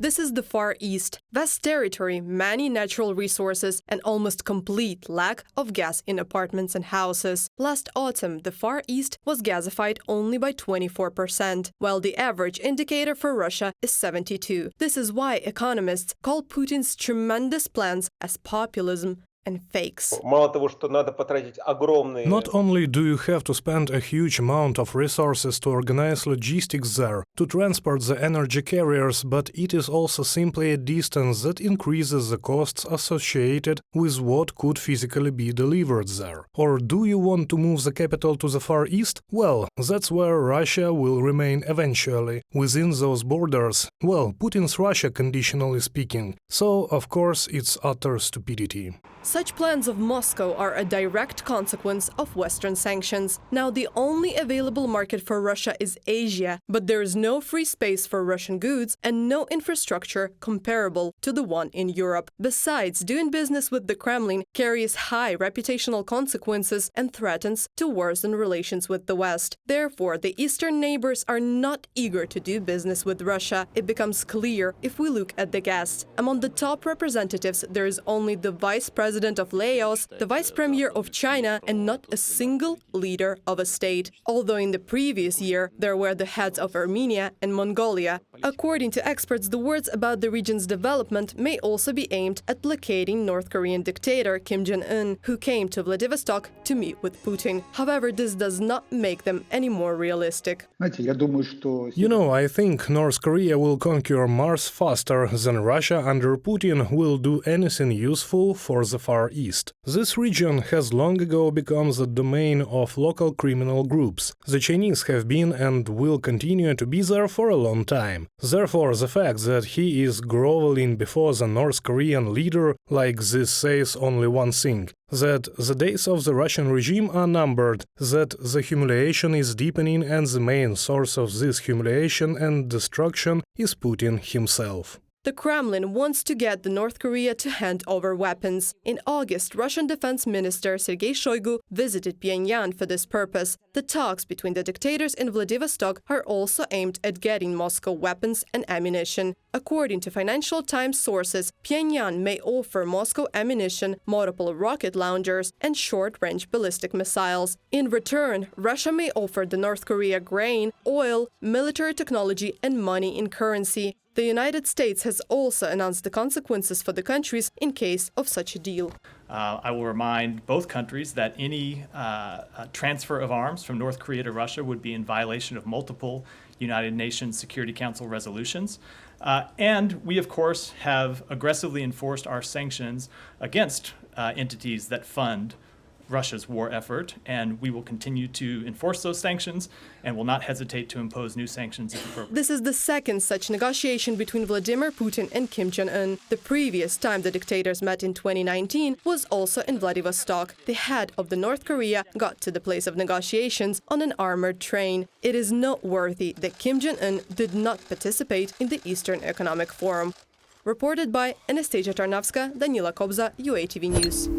This is the Far East. Vast territory, many natural resources, and almost complete lack of gas in apartments and houses. Last autumn, the Far East was gasified only by 24%, while the average indicator for Russia is 72. This is why economists call Putin's tremendous plans as populism and fakes. Not only do you have to spend a huge amount of resources to organize logistics there, to transport the energy carriers, but it is also simply a distance that increases the costs associated with what could physically be delivered there. Or do you want to move the capital to the Far East? Well, that's where Russia will remain eventually. Within those borders, well, Putin's Russia, conditionally speaking. So, of course, it's utter stupidity. Such plans of Moscow are a direct consequence of Western sanctions. Now, the only available market for Russia is Asia, but there is no free space for Russian goods and no infrastructure comparable to the one in Europe. Besides, doing business with the Kremlin carries high reputational consequences and threatens to worsen relations with the West. Therefore, the eastern neighbors are not eager to do business with Russia. It becomes clear if we look at the guests. Among the top representatives, there is only the vice president of Laos, the vice premier of China, and not a single leader of a state, although in the previous year there were the heads of Armenia and Mongolia. According to experts, the words about the region's development may also be aimed at placating North Korean dictator Kim Jong-un, who came to Vladivostok to meet with Putin. However, this does not make them any more realistic. You know, I think North Korea will conquer Mars faster than Russia under Putin will do anything useful for the Far East. This region has long ago become the domain of local criminal groups. The Chinese have been and will continue to be there for a long time. Therefore, the fact that he is groveling before the North Korean leader like this says only one thing: that the days of the Russian regime are numbered, that the humiliation is deepening, and the main source of this humiliation and destruction is Putin himself. The Kremlin wants to get the North Korea to hand over weapons. In August, Russian Defense Minister Sergei Shoigu visited Pyongyang for this purpose. The talks between the dictators in Vladivostok are also aimed at getting Moscow weapons and ammunition. According to Financial Times sources, Pyongyang may offer Moscow ammunition, multiple rocket launchers, and short-range ballistic missiles. In return, Russia may offer the North Korea grain, oil, military technology, and money in currency. The United States has also announced the consequences for the countries in case of such a deal. I will remind both countries that any transfer of arms from North Korea to Russia would be in violation of multiple United Nations Security Council resolutions. And we, of course, have aggressively enforced our sanctions against entities that fund Russia's war effort, and we will continue to enforce those sanctions and will not hesitate to impose new sanctions if appropriate. This is the second such negotiation between Vladimir Putin and Kim Jong-un. The previous time the dictators met in 2019 was also in Vladivostok. The head of the North Korea got to the place of negotiations on an armored train. It is noteworthy that Kim Jong-un did not participate in the Eastern Economic Forum. Reported by Anastasia Tarnavska, Danila Kobza, UATV News.